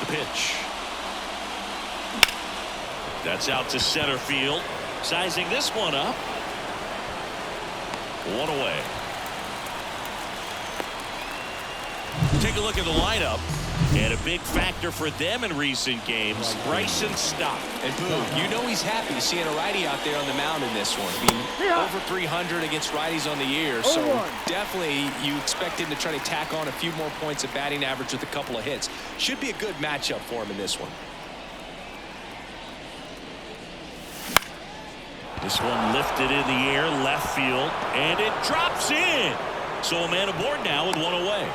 pitch. That's out to center field. Sizing this one up. One away. Take a look at the lineup. And a big factor for them in recent games, Bryson Stott. And boom, you know he's happy seeing a righty out there on the mound in this one. I mean, over 300 against righties on the year, so definitely you expect him to try to tack on a few more points of batting average with a couple of hits. Should be a good matchup for him in this one. This one lifted in the air, left field, and it drops in. So a man aboard now with one away.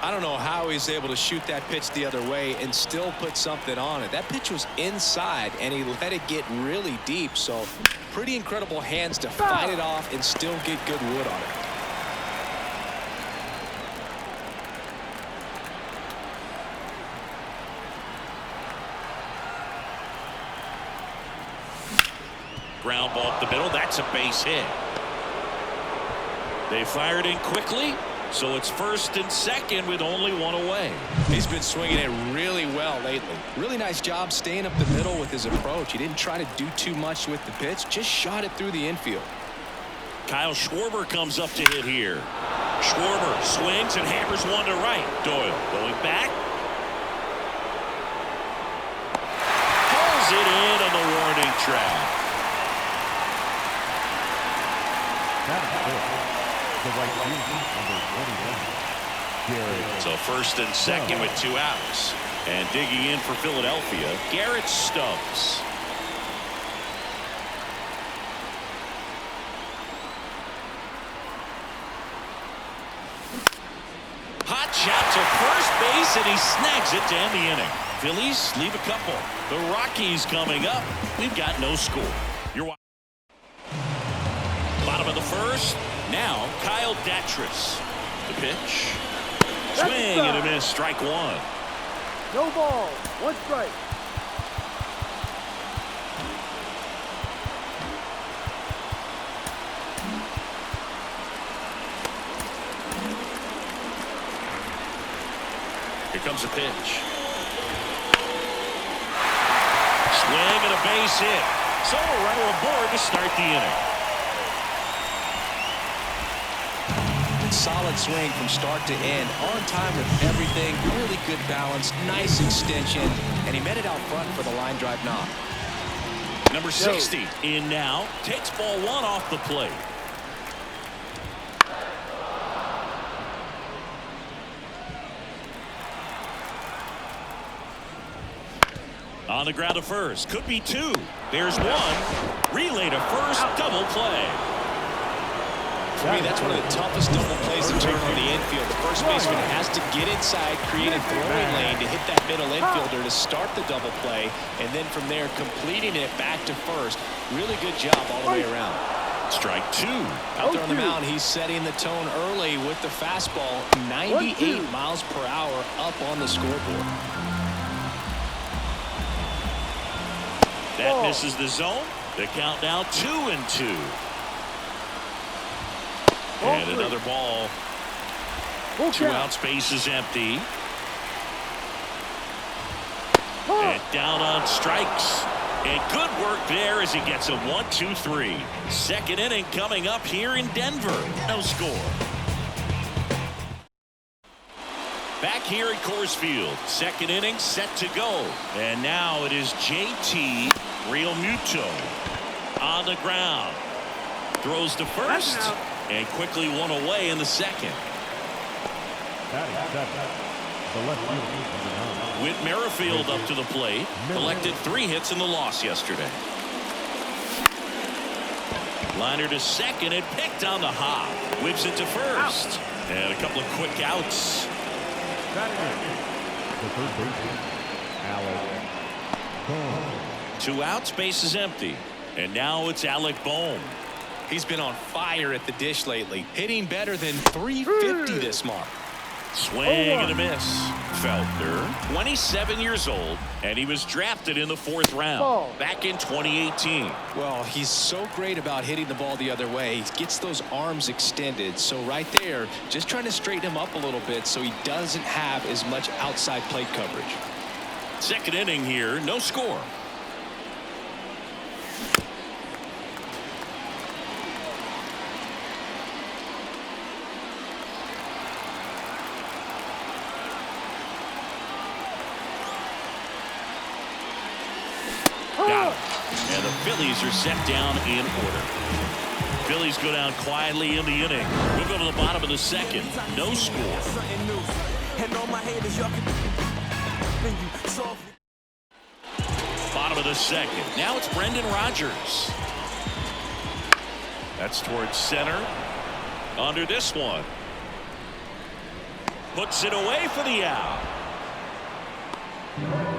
I don't know how he's able to shoot that pitch the other way and still put something on it. That pitch was inside, and he let it get really deep. So pretty incredible hands to fight it off and still get good wood on it. Ground ball up the middle. That's a base hit. They fired in quickly. So it's first and second with only one away. He's been swinging it really well lately. Really nice job staying up the middle with his approach. He didn't try to do too much with the pitch, just shot it through the infield. Kyle Schwarber comes up to hit here. Schwarber swings and hammers one to right. Doyle going back. Pulls it in on the warning track. So first and second with 2 outs. And digging in for Philadelphia, Garrett Stubbs. Hot shot to first base, and he snags it to end the inning. Phillies leave a couple. The Rockies coming up. We've got no score. You're watching. Bottom of the first. Now Kyle Datris. The pitch. Swing and a miss. Strike one. No ball. One strike. Here comes a pitch. Swing and a base hit. So a runner aboard to start the inning. Solid swing from start to end, on time with everything, really good balance, nice extension, and he met it out front for the line drive knock. Number 60 in now, takes ball one off the plate. On the ground to first, could be two. There's one. Relay to first, double play. For me, that's one of the toughest double plays to turn on the infield. The first baseman has to get inside, create a throwing lane to hit that middle infielder to start the double play, and then from there completing it back to first. Really good job all the way around. Strike two. Out there on the mound, he's setting the tone early with the fastball. 98 miles per hour up on the scoreboard. That misses the zone. The count now 2-2. And another ball. 2 outs, base is empty. And down on strikes. And good work there as he gets a 1-2-3. Second inning coming up here in Denver. No score. Back here at Coors Field. Second inning set to go. And now it is JT Realmuto on the ground. Throws to first. And quickly one away in the second. Whit Merrifield up to the plate. Collected 3 hits in the loss yesterday. Liner to second and picked on the hop. Whips it to first. And a couple of quick outs. The third baseman, Alec Bohm. 2 outs, base is empty. And now it's Alec Bohm. He's been on fire at the dish lately, hitting better than .350 this month. Swing and a miss. Feltner, 27 years old, and he was drafted in the 4th round back in 2018. Well, he's so great about hitting the ball the other way. He gets those arms extended. So right there, just trying to straighten him up a little bit so he doesn't have as much outside plate coverage. 2nd inning here, no score. Got him. And the Phillies are set down in order. Phillies go down quietly in the inning. We'll go to the bottom of the 2nd. No score. Bottom of the 2nd. Now it's Brendan Rodgers. That's towards center. Under this one. Puts it away for the out.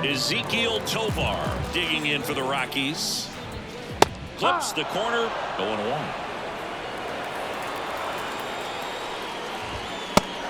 Ezekiel Tovar digging in for the Rockies. Clips the corner. 0-1.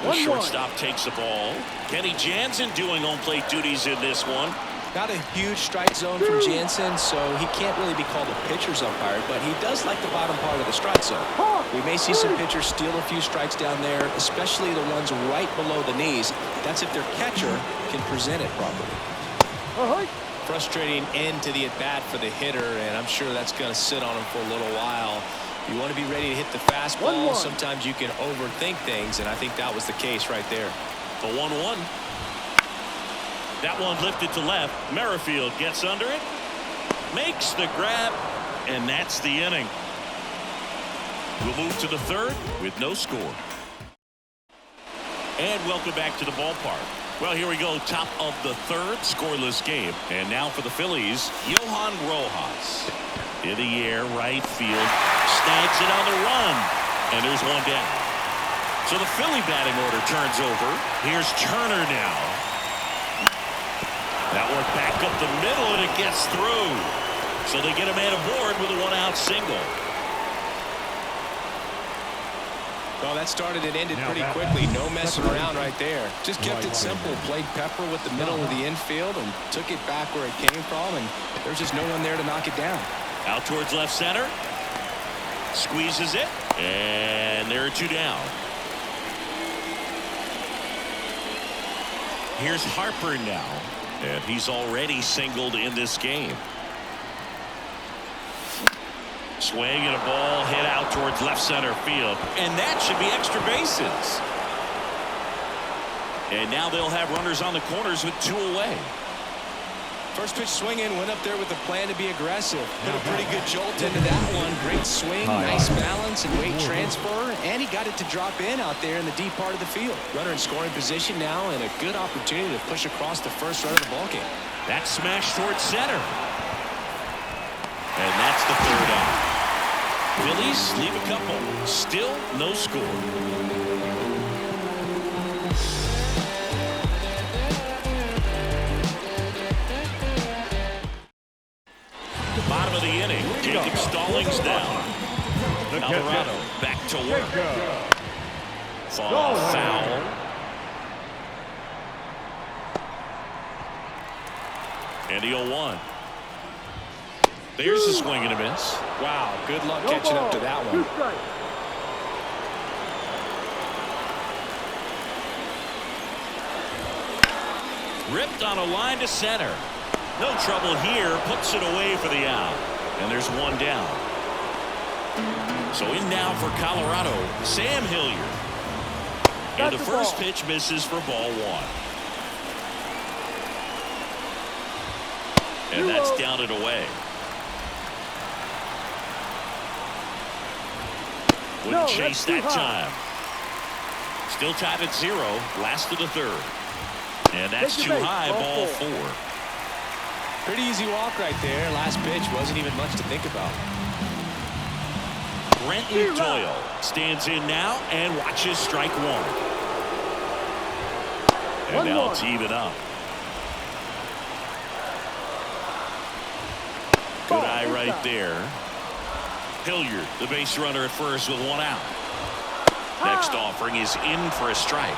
The shortstop takes the ball. Kenny Jansen doing on-plate duties in this one. Not a huge strike zone from Jansen, so he can't really be called a pitcher's umpire, but he does like the bottom part of the strike zone. We may see some pitchers steal a few strikes down there, especially the ones right below the knees. That's if their catcher can present it properly. Frustrating end to the at-bat for the hitter, and I'm sure that's going to sit on him for a little while. You want to be ready to hit the fastball. Sometimes you can overthink things, and I think that was the case right there. The 1-1. That one lifted to left. Merrifield gets under it, makes the grab, and that's the inning. We'll move to the 3rd with no score. And welcome back to the ballpark. Well, here we go. Top of the 3rd, scoreless game. And now for the Phillies, Johan Rojas. In the air, right field. Snags it on the run. And there's one down. So the Philly batting order turns over. Here's Turner now. That one back up the middle, and it gets through. So they get a man aboard with a 1-out single. Well, that started and ended pretty quickly. No messing around right there. Just kept it simple. Played pepper with the middle of the infield and took it back where it came from, and there's just no one there to knock it down. Out towards left center. Squeezes it, and there are 2 down. Here's Harper now, and he's already singled in this game. Swing and a ball hit out towards left center field, and that should be extra bases. And now they'll have runners on the corners with 2 away. First pitch swinging, went up there with a plan to be aggressive. Put a pretty good jolt into that one. Great swing, nice balance and weight transfer, and he got it to drop in out there in the deep part of the field. Runner in scoring position now, and a good opportunity to push across the first run of the ballgame. That smash towards center. And that's the 3rd out. Phillies leave a couple. Still no score. Bottom of the inning. Jacob Stallings down. Colorado back to work. Foul. And the 0-1. There's a swing and a miss. Wow, good luck catching up to that one. Ripped on a line to center. No trouble here. Puts it away for the out. And there's 1 down. So in now for Colorado, Sam Hilliard. And the first pitch misses for ball 1. And that's down and away. Wouldn't chase that time. Still tied at 0. Last of the 3rd. And that's too high. Ball 4. Pretty easy walk right there. Last pitch wasn't even much to think about. Brenton Doyle stands in now and watches strike 1. And now it's even up. Good eye right there. Hilliard, the base runner at first with 1 out. Next offering is in for a strike.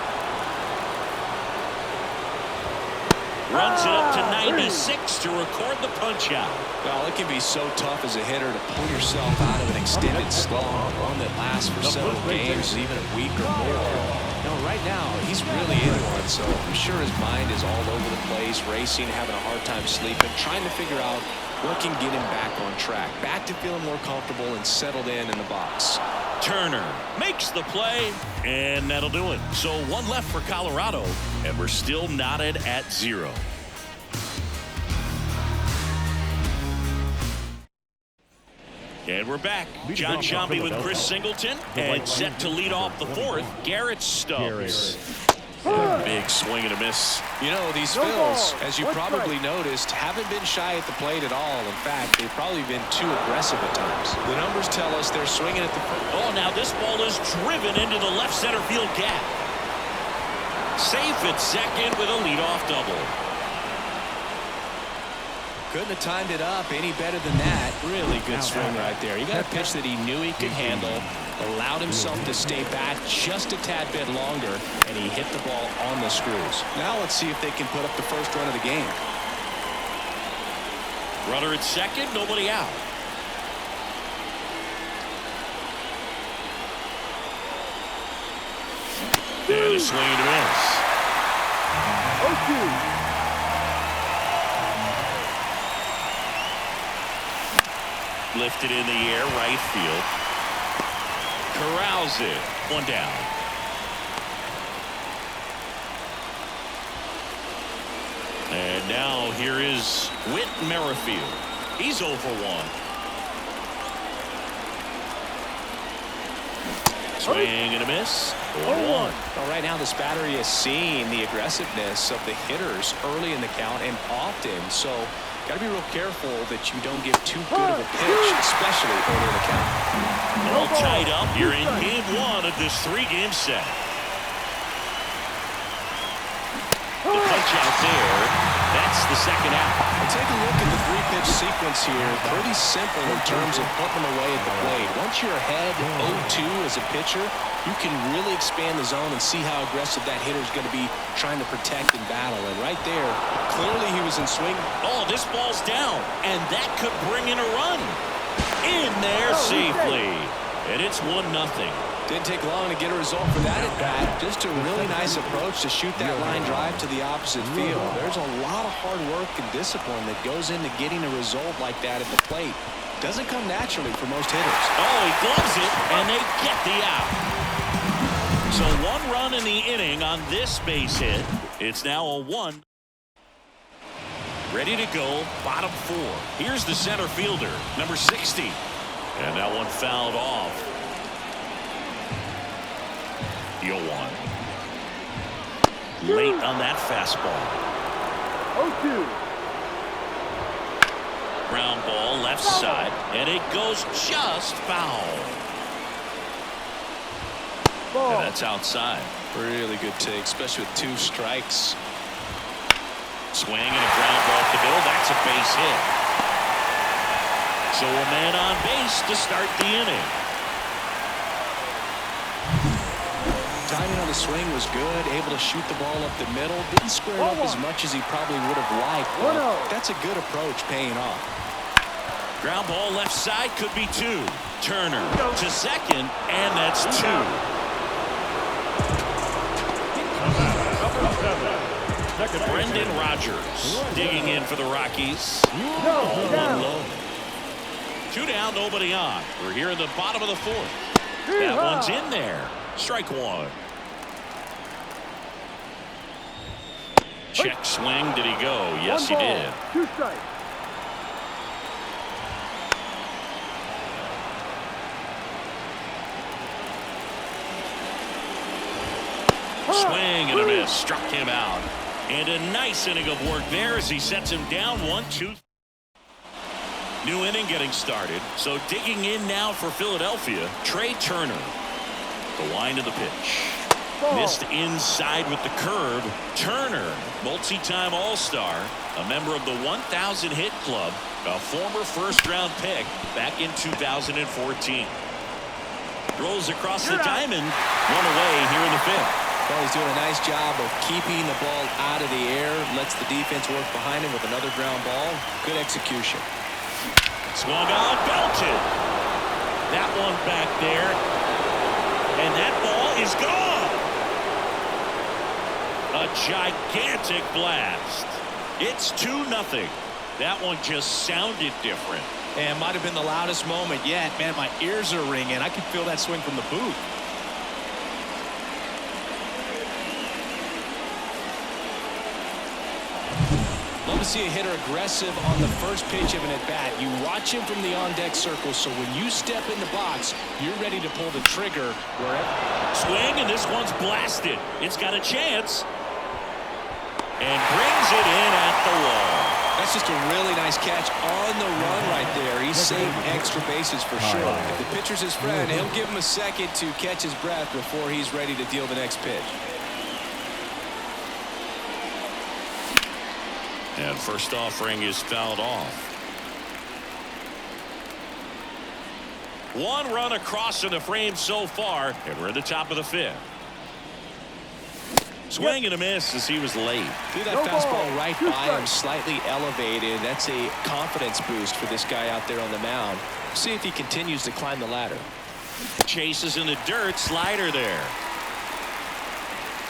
Runs it up to 96 to record the punch out. Well, it can be so tough as a hitter to pull yourself out of an extended slump, one that lasts for several games, even a week or more. Right now, he's really in one, so I'm sure his mind is all over the place, racing, having a hard time sleeping, trying to figure out what can get him back on track, back to feeling more comfortable and settled in the box. Turner makes the play, and that'll do it. So one left for Colorado, and we're still knotted at 0. And we're back. John Sciambi with Chris Singleton, and set to lead off the fourth, Garrett Stubbs. Big swing and a miss. You know, these Phils, as you probably noticed, haven't been shy at the plate at all. In fact, they've probably been too aggressive at times. The numbers tell us they're swinging at the... Oh, now this ball is driven into the left center field gap. Safe at second with a leadoff double. Couldn't have timed it up any better than that. Really good swing right there. He got a pitch that he knew he could handle, allowed himself to stay back just a tad bit longer, and he hit the ball on the screws. Now let's see if they can put up the first run of the game. Runner at second, nobody out. And a swing and a miss. 0-2. Lifted in the air, right field. Corrals it. One down. And now here is Whit Merrifield. He's 0 for 1. Swing and a miss. 0-1. Well, right now this battery is seeing the aggressiveness of the hitters early in the count and often. So got to be real careful that you don't give too good of a pitch, especially early in the count. All tied up here in game 1 of this 3-game set. The punch out there. That's the second out. And take a look at the 3-pitch sequence here. Pretty simple in terms of putting them away at the plate. Once you're ahead 0-2 as a pitcher, you can really expand the zone and see how aggressive that hitter is going to be trying to protect and battle. And right there, clearly he was in swing. Oh, this ball's down, and that could bring in a run. In there safely. And it's 1-0. Didn't take long to get a result for that at bat. Just a really nice approach to shoot that line drive to the opposite field. There's a lot of hard work and discipline that goes into getting a result like that at the plate. Doesn't come naturally for most hitters. Oh, he gloves it, and they get the out. So 1 run in the inning on this base hit. It's now a 1. Ready to go, bottom 4. Here's the center fielder, number 60. And that one fouled off. 0-1. Late on that fastball. 0-2. Ground ball left side, and it goes just foul. And that's outside. Really good take, especially with 2 strikes. Swing and a ground ball to middle. That's a base hit. So a man on base to start the inning. Timing on the swing was good, able to shoot the ball up the middle. Didn't square it up as much as he probably would have liked. But that's a good approach, paying off. Ground ball left side, could be 2. Turner to second, and that's 2. Brendan Rodgers digging in for the Rockies. 1 low. 2 down, nobody on. We're here in the bottom of the 4th. That one's in there. Strike 1. Check swing. Did he go? Yes, he did. 2 strikes. Swing and a miss. Struck him out. And a nice inning of work there as he sets him down 1-2. New inning getting started. So digging in now for Philadelphia, Trey Turner. The wind of the pitch. Missed inside with the curve. Turner, multi-time All-Star, a member of the 1,000 hit club, a former first-round pick back in 2014. Rolls across the diamond. 1 away here in the 5th. Well, he's doing a nice job of keeping the ball out of the air. Lets the defense work behind him with another ground ball. Good execution. Swung on, belted. That one back there. And that ball is gone. A gigantic blast. It's 2-0. That one just sounded different. And might have been the loudest moment yet. Man, my ears are ringing. I can feel that swing from the booth. Love to see a hitter aggressive on the first pitch of an at-bat. You watch him from the on-deck circle, so when you step in the box, you're ready to pull the trigger wherever. Swing, and this one's blasted. It's got a chance. And brings it in at the wall. That's just a really nice catch on the run right there. He's saved extra bases for sure. If the pitcher's his friend, he'll give him a second to catch his breath before he's ready to deal the next pitch. And first offering is fouled off. One run across in the frame so far, and we're at the top of the 5th. Swing and a miss as he was late. Threw that fastball right by him, slightly elevated. That's a confidence boost for this guy out there on the mound. See if he continues to climb the ladder. Chases in the dirt, slider there.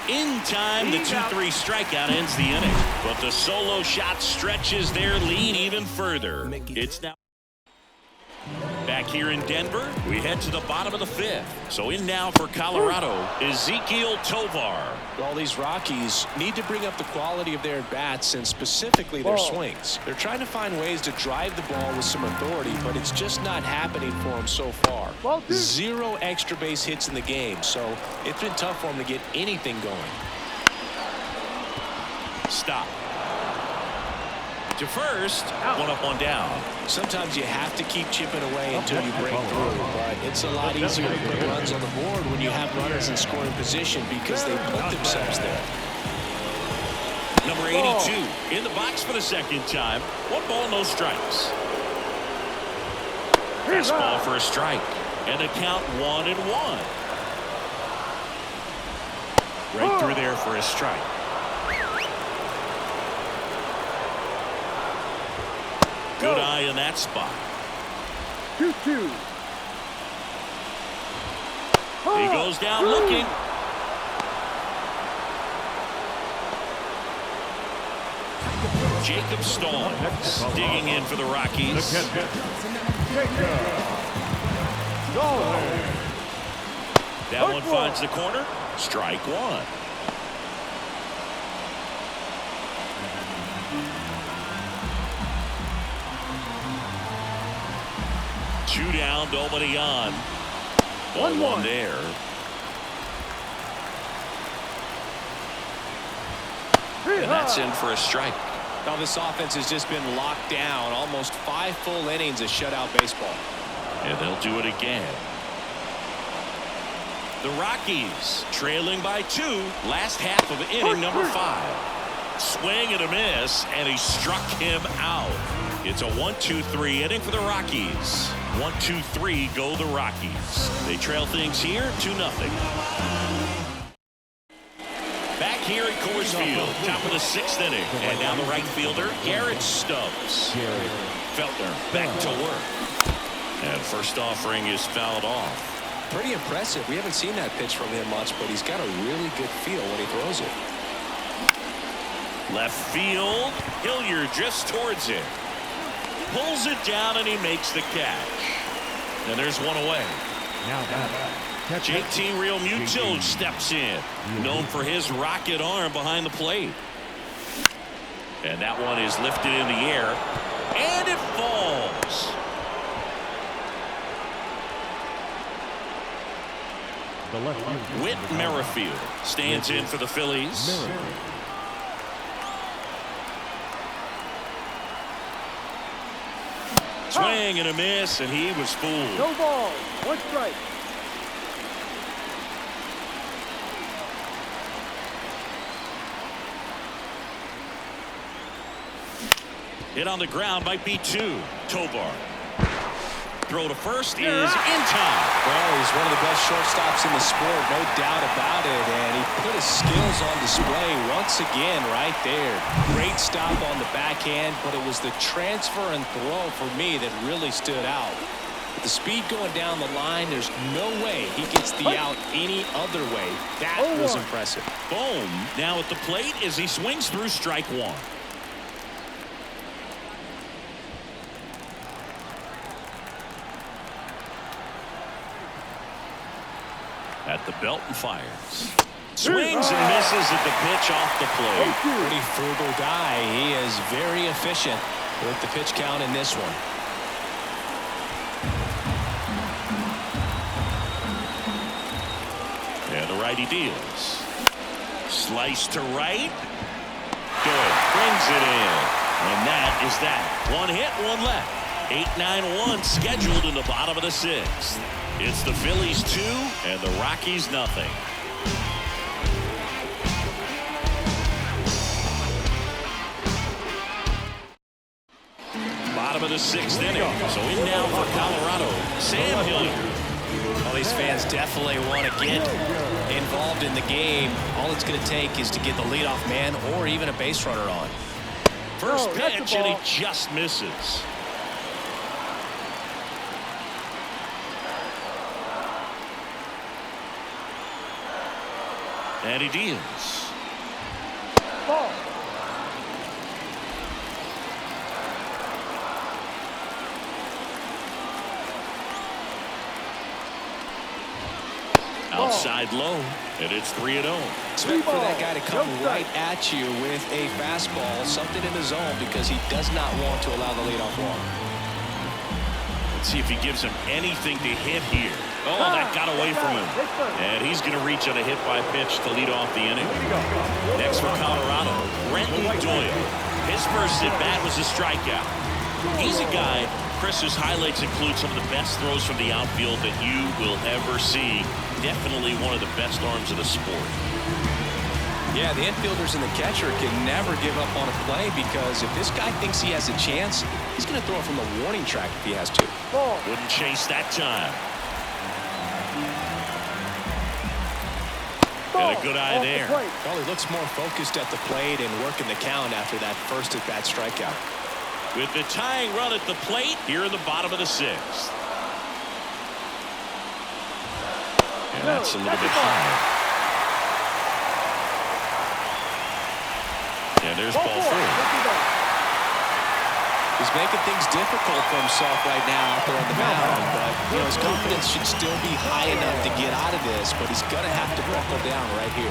In time, the 2-3 strikeout ends the inning. But the solo shot stretches their lead even further. It's now back here in Denver. We head to the bottom of the 5th. So in now for Colorado, Ezequiel Tovar. Well, these Rockies need to bring up the quality of their bats and specifically their swings. They're trying to find ways to drive the ball with some authority, but it's just not happening for them so far. 0 extra base hits in the game, so it's been tough for them to get anything going. Stop. To first, one up, one down. Sometimes you have to keep chipping away until you break through, but it's a lot easier to put runs on the board when you have runners in scoring position because they put themselves there. Number 82 in the box for the second time. 1 ball, no strikes. Fastball for a strike. And a count 1-1. Right through there for a strike. Good eye in that spot. 2-2. He goes down looking. Jacob Stallings digging in for the Rockies. That one finds the corner. Strike 1. Two down, nobody on. 1-1 there. And that's in for a strike. Now this offense has just been locked down. Almost 5 full innings of shutout baseball. And they'll do it again. The Rockies trailing by 2. Last half of inning number 5. Swing and a miss, and he struck him out. It's a 1-2-3 inning for the Rockies. 1-2-3 go the Rockies. They trail things here 2-0. Back here at Coors Field, top of the 6th inning. And now the right fielder, Garrett Stubbs. Feltner back to work. And first offering is fouled off. Pretty impressive. We haven't seen that pitch from him much, but he's got a really good feel when he throws it. Left field, Hilliard drifts towards it. Pulls it down and he makes the catch. And there's one away. Now JT Realmuto steps in, known for his rocket arm behind the plate. And that one is lifted in the air, and it falls. Whit Merrifield stands in for the Phillies. Swing and a miss, and he was fooled. No ball. 1 strike. Hit on the ground might be 2. Tovar. Throw to first is in time. Well, he's one of the best shortstops in the sport, no doubt about it. And he put his skills on display once again right there. Great stop on the backhand, but it was the transfer and throw for me that really stood out. With the speed going down the line, there's no way he gets the out any other way. That was impressive. Bohm now at the plate as he swings through strike one. At the belt and fires. Swings and misses at the pitch off the plate. Pretty frugal guy. He is very efficient with the pitch count in this one. And the righty deals. Slice to right. Good. Brings it in. And that is that. One hit, one left. 8-9-1 scheduled in the bottom of the sixth. It's the Phillies 2 and the Rockies nothing. Bottom of the sixth inning. So in now for Colorado, Sam Hilliard. Well, these fans definitely want to get involved in the game. All it's going to take is to get the leadoff man or even a base runner on. First pitch, and he just misses. And he deals. Ball. Outside low, and it's 3-0. Expect for that guy to come right at you with a fastball, something in the zone, because he does not want to allow the leadoff walk. Let's see if he gives him anything to hit here. Oh, that got away from him. And he's going to reach on a hit-by pitch to lead off the inning. Next for Colorado, Brenton Doyle. His first at-bat was a strikeout. He's a guy, Chris's highlights include some of the best throws from the outfield that you will ever see. Definitely one of the best arms of the sport. Yeah, the infielders and the catcher can never give up on a play, because if this guy thinks he has a chance, he's going to throw it from the warning track if he has to. Wouldn't chase that time. And a good eye there. Well, he looks more focused at the plate and working the count after that first at-bat strikeout. With the tying run at the plate here in the bottom of the sixth. And that's a little bit high. And there's ball four. He's making things difficult for himself right now out there on the mound, but you know, his confidence should still be high enough to get out of this, but he's going to have to buckle down right here.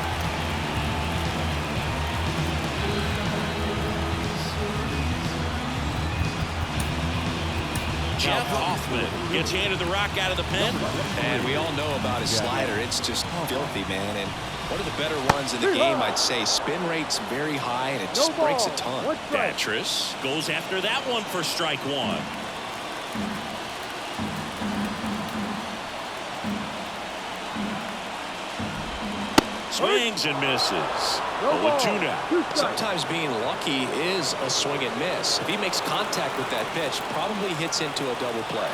Jeff Hoffman gets handed the rock out of the pen. And we all know about his slider. It's just filthy, man. And one of the better ones in the game, I'd say. Spin rate's very high, and it just breaks a ton. Beatrice goes after that one for strike one. Swings and misses. 0-2 now. Sometimes being lucky is a swing and miss. If he makes contact with that pitch, probably hits into a double play.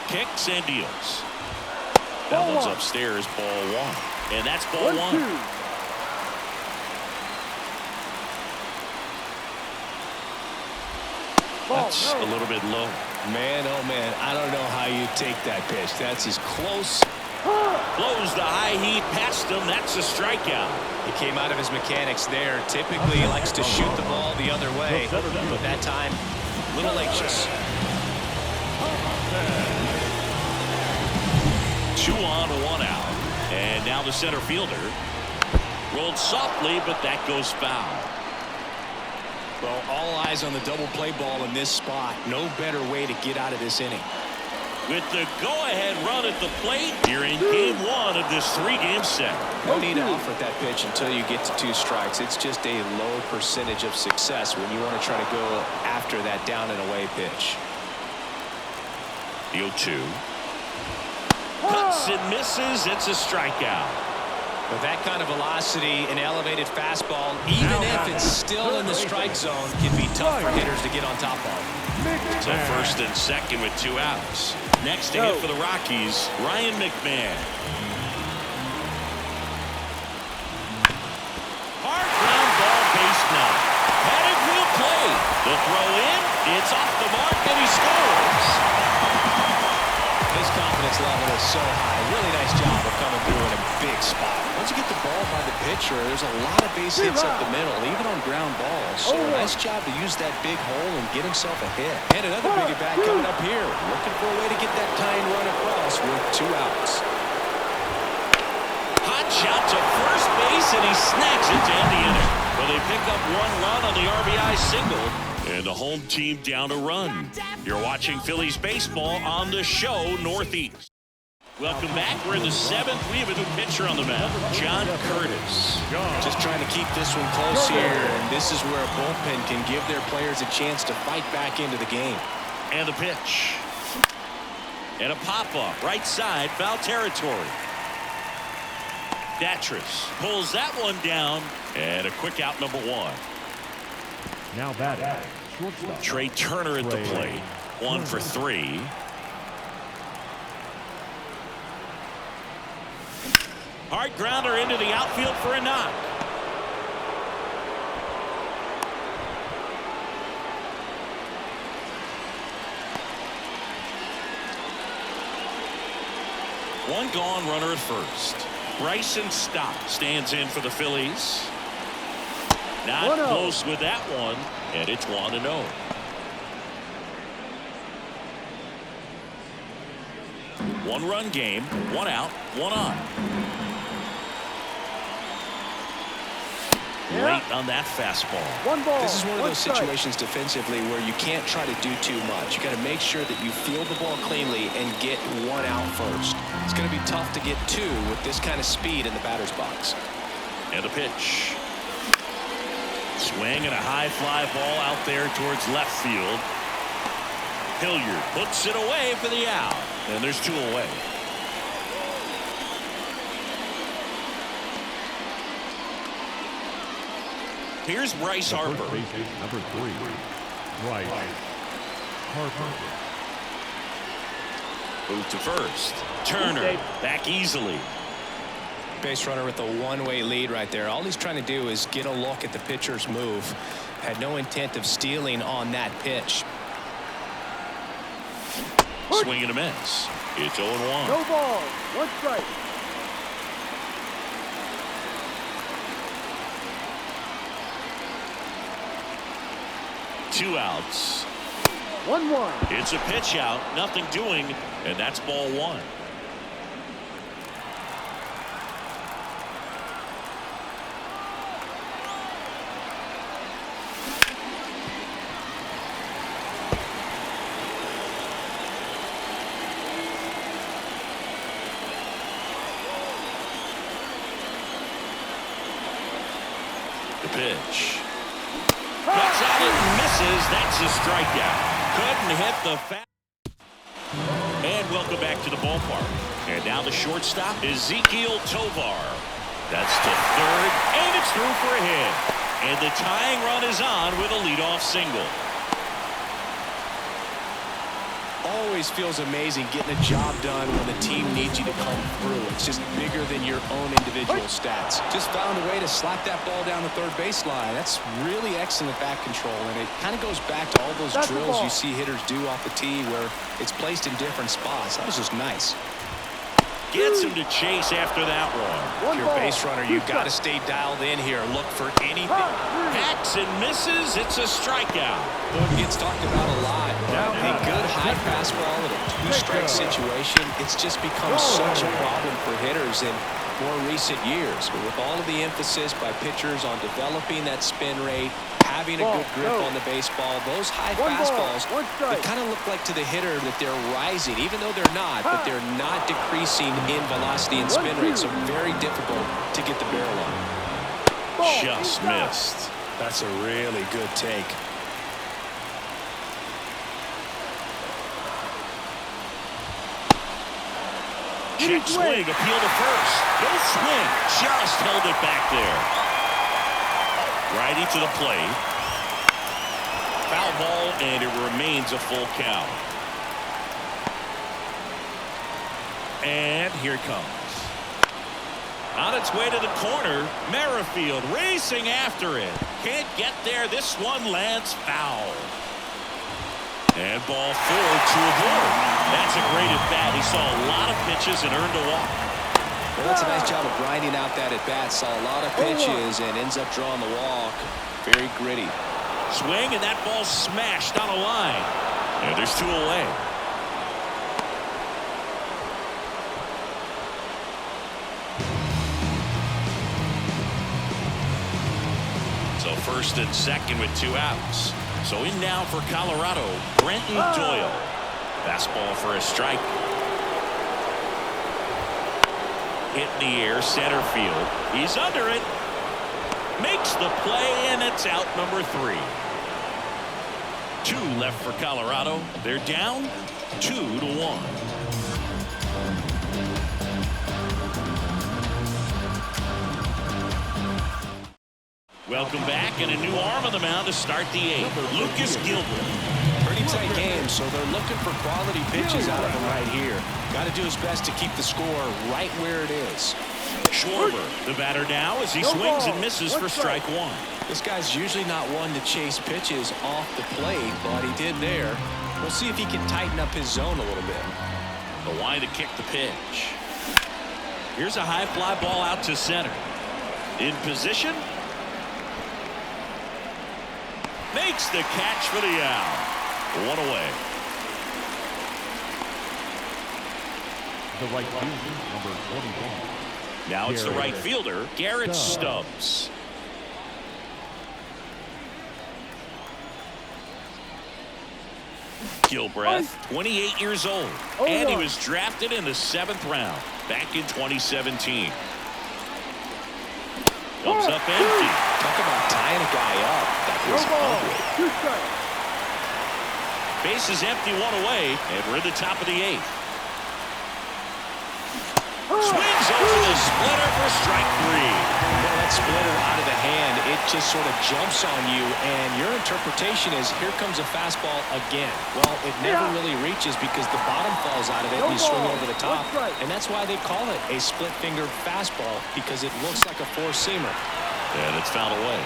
Kicks and deals. That one's upstairs, ball one. And that's ball one. That's a little bit low. Man, oh man, I don't know how you take that pitch. That's as close. Blows the high heat past him. That's a strikeout. He came out of his mechanics there. Typically, he likes to shoot the ball the other way, but that time, a little anxious. 2 on, 1 out. And now the center fielder rolled softly, but that goes foul. Well, all eyes on the double play ball in this spot. No better way to get out of this inning. With the go-ahead run at the plate here in game 1 of this 3-game set. No need to offer that pitch until you get to 2 strikes. It's just a low percentage of success when you want to try to go after that down and away pitch. The 0-2. Cuts and misses. It's a strikeout. With that kind of velocity, an elevated fastball, even if it's still in the strike zone, can be tough for hitters to get on top of. So first and second with 2 outs. Next to hit for the Rockies, Ryan McMahon. Hard ground ball, base knock. Headed will play. The throw in, it's off the mark, and he scores. His confidence level is so high. Really nice job of coming through in a big spot. Once you get the ball by the pitcher, there's a lot of base hits up the middle, even on ground balls. So a nice job to use that big hole and get himself a hit. And another big at bat coming up here. Looking for a way to get that tying run across with 2 outs. Hot shot to first base, and he snacks it to end the inning. Well, they pick up 1 run on the RBI single, and the home team down a run. You're watching Phillies baseball on the show Northeast. Welcome back. We're in the 7th. We have a new pitcher on the mound, John Curtis. Just trying to keep this one close here, and this is where a bullpen can give their players a chance to fight back into the game. And the pitch. And a pop-up, right side, foul territory. Datris pulls that one down, and a quick out, number 1. Now batting, shortstop. Trey Turner at the plate, 1 for 3. Hard grounder into the outfield for a knock. One gone, runner at first. Bryson Stott stands in for the Phillies. Not close with that one, and it's 1-0. One-run game, 1 out, 1 on. Late on that fastball. This is one of those situations defensively where you can't try to do too much. You got to make sure that you field the ball cleanly and get 1 out first. It's going to be tough to get 2 with this kind of speed in the batter's box. And a pitch. Swing and a high fly ball out there towards left field. Hilliard puts it away for the out. And there's 2 away. Here's Bryce Harper. Number 3, Bryce Harper. Move to first. Turner back easily. Base runner with a one-way lead right there. All he's trying to do is get a look at the pitcher's move. Had no intent of stealing on that pitch. Swing and a miss. It's 0-1. No ball, 1 strike. Two outs. 1-1. It's a pitch out, nothing doing, and that's ball 1. The pitch. Cuts out it and misses. That's a strikeout. Couldn't hit the And welcome back to the ballpark. And now the shortstop, Ezekiel Tovar. That's to third, and it's through for a hit. And the tying run is on with a leadoff single. Always feels amazing getting a job done when the team needs you to come through. It's just bigger than your own individual stats. Just found a way to slap that ball down the third baseline. That's really excellent bat control, and it kind of goes back to all those drills you see hitters do off the tee where it's placed in different spots. That was just nice. Gets him to chase after that one. If you're a base runner, you've got to stay dialed in here. Look for anything. Hacks and misses. It's a strikeout. It gets talked about a lot. A good high fastball in a 2-strike situation, it's just become such a problem for hitters in more recent years. But with all of the emphasis by pitchers on developing that spin rate, having a good grip on the baseball, those high fastballs, they kind of look like to the hitter that they're rising, even though they're not, but they're not decreasing in velocity and spin rate, so very difficult to get the barrel on. Just missed. That's a really good take. Check swing, appeal to first. No swing, just held it back there. Righty to the plate. Foul ball, and it remains a full count. And here it comes. On its way to the corner, Merrifield racing after it. Can't get there. This one lands foul. And ball 4 to avoid. That's a great at bat. He saw a lot of pitches and earned a walk. Well, that's a nice job of grinding out that at bat. Saw a lot of pitches and ends up drawing the walk. Very gritty. Swing, and that ball smashed on a line. And there's 2 away. So first and second with 2 outs. So in now for Colorado, Brenton Doyle. Fastball for a strike. Hit in the air, center field. He's under it. Makes the play, and it's out number 3. 2 left for Colorado. They're down 2-1. Welcome back, and a new arm on the mound to start the 8th. Lucas Gilbert. Pretty tight game, so they're looking for quality pitches out of him right here. Got to do his best to keep the score right where it is. Schwarber, the batter now, as he swings and misses for strike 1. This guy's usually not one to chase pitches off the plate, but he did there. We'll see if he can tighten up his zone a little bit. The line to kick the pitch. Here's a high fly ball out to center. In position. Makes the catch for the out. 1 away. The right fielder, number 21. Now it's the right fielder, Garrett Stubbs. Gilbreth, 28 years old, and he was drafted in the 7th round back in 2017. Comes up empty. Talk about tying a guy up. That was ugly. Base is empty, 1 away, and we're at the top of the 8th. Swings over the splitter for strike 3. Well, that splitter out of the hand, it just sort of jumps on you, and your interpretation is here comes a fastball again. Well, it never really reaches because the bottom falls out of it and you swing over the top, and that's why they call it a split-fingered fastball, because it looks like a four-seamer. And it's fouled away.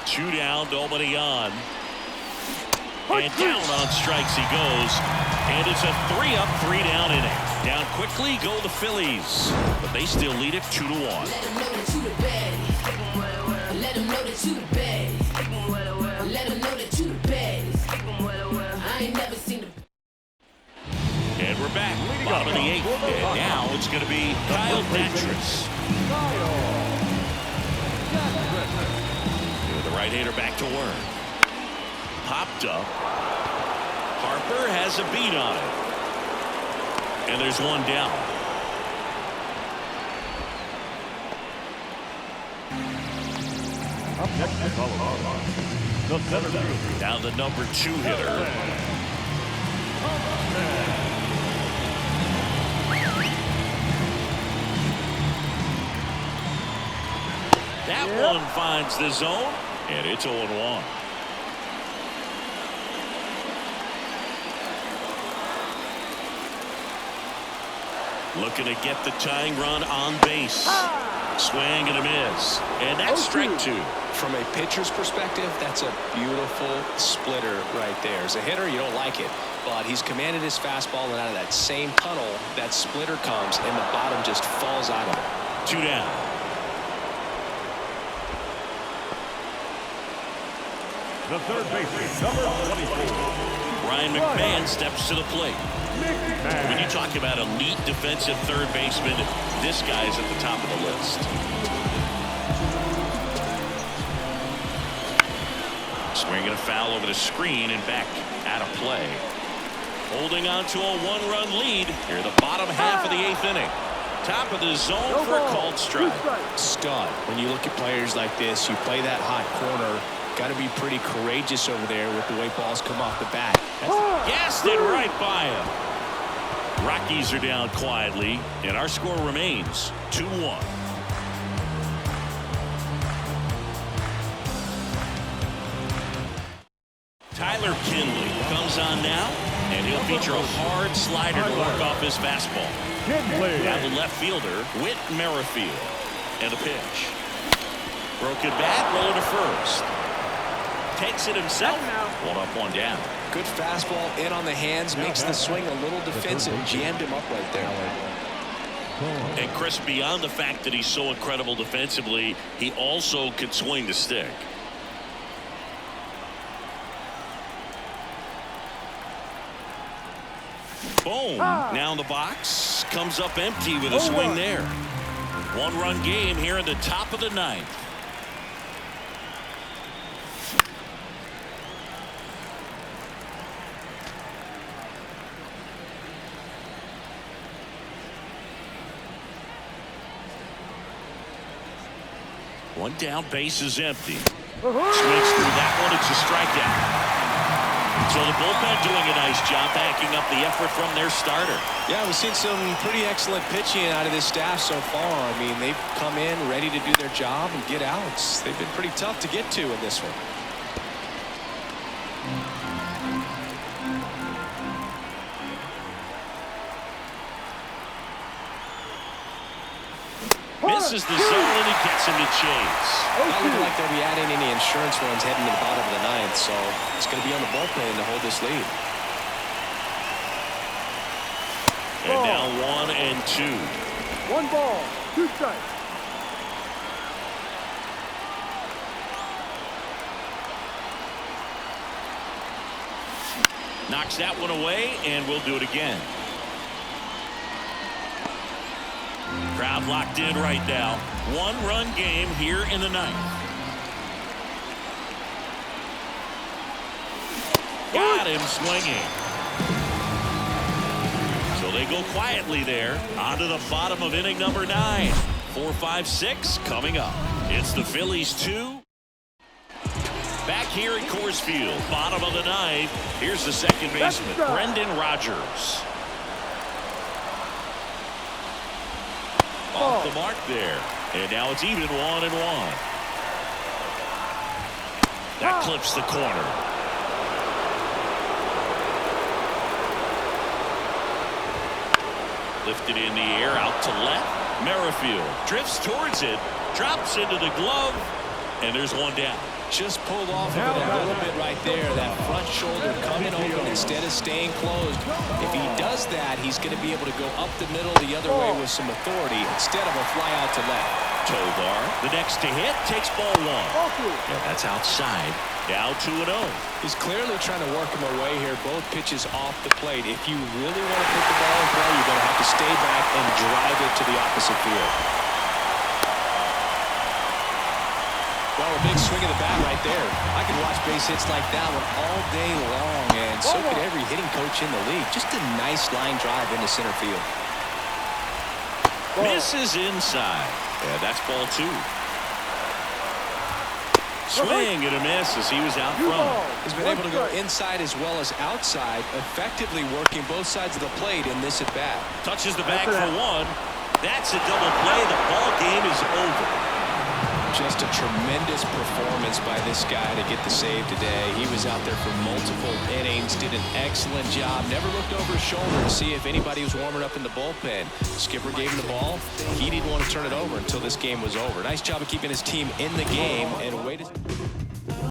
Two down, nobody on. And down on strikes he goes. And it's a 3-up, 3-down inning. Down quickly go the Phillies. But they still lead it 2-1. Let them know that you the baddest. Let them know that you the baddest. Let them know that you the baddest. I ain't never seen the. And we're back. Bottom of the 8th. And now it's going to be Kyle Datris. The right-hander back to work. Popped up. Harper has a beat on it. And there's 1 down. Up next to Colorado, the center fielder. Now the number 2 hitter. That one finds the zone, and it's 0-1. Looking to get the tying run on base. Swing and a miss. And that's strike 2. From a pitcher's perspective, that's a beautiful splitter right there. As a hitter, you don't like it, but he's commanded his fastball, and out of that same tunnel, that splitter comes, and the bottom just falls out of it. 2 down. The third baseman, number 24. Ryan McMahon steps to the plate. When you talk about elite defensive third baseman, this guy's at the top of the list. Swinging a foul over the screen and back out of play. Holding on to a 1-run lead here, the bottom half of the 8th inning. Top of the zone for a called strike. Stud. When you look at players like this, you play that hot corner, Got to be pretty courageous over there with the way balls come off the bat. Gassed it right by him. Rockies are down quietly, and our score remains 2-1. Tyler Kinley comes on now, and he'll feature a hard slider to work off his fastball. Now the left fielder, Whit Merrifield. And a pitch. Broken bat, rolling to first. Takes it himself. One up, one down. Good fastball in on the hands, makes the swing a little defensive. Jammed him up right there. And Chris, beyond the fact that he's so incredible defensively, he also can swing the stick. Boom. Now in the box. Comes up empty with a swing there. One-run game here in the top of the ninth. One down, base is empty. Swings through that one. It's a strikeout. So the bullpen doing a nice job backing up the effort from their starter. Yeah, we've seen some pretty excellent pitching out of this staff so far. I mean, they've come in ready to do their job and get outs. They've been pretty tough to get to in this one. Misses the zone and he gets him to chase. Not looking like they'll be adding any insurance runs heading to the bottom of the ninth, so it's going to be on the bullpen to hold this lead. And now 1-2. 1 ball, 2 strikes. Knocks that one away, and we'll do it again. Crowd locked in right now. One-run game here in the ninth. Got him swinging. So they go quietly there. On to the bottom of inning number 9. 4, 5, 6 coming up. It's the Phillies 2. Back here at Coors Field, bottom of the 9th. Here's the second baseman, Brendan Rodgers. Off the mark there. And now it's even 1-1. That clips the corner. Lifted in the air out to left. Merrifield drifts towards it. Drops into the glove. And there's one down. Just pulled off of it a little bit right there. That front shoulder coming open instead of staying closed. If he does that, he's going to be able to go up the middle the other way with some authority instead of a fly out to left. Tovar, the next to hit, takes ball 1. Yeah, that's outside. Now 2-0. He's clearly trying to work him away here. Both pitches off the plate. If you really want to put the ball in play, you're going to have to stay back and drive it to the opposite field. Well, a big swing of the bat right there. I could watch base hits like that one all day long, and so could every hitting coach in the league. Just a nice line drive into center field. Misses inside. Yeah, that's ball 2. Swing and a miss as he was out front. He's been able to go inside as well as outside, effectively working both sides of the plate in this at bat. Touches the bag for 1. That's a double play. The ball game is over. Just a tremendous performance by this guy to get the save today. He was out there for multiple innings, did an excellent job, never looked over his shoulder to see if anybody was warming up in the bullpen. Skipper gave him the ball. He didn't want to turn it over until this game was over. Nice job of keeping his team in the game and waited.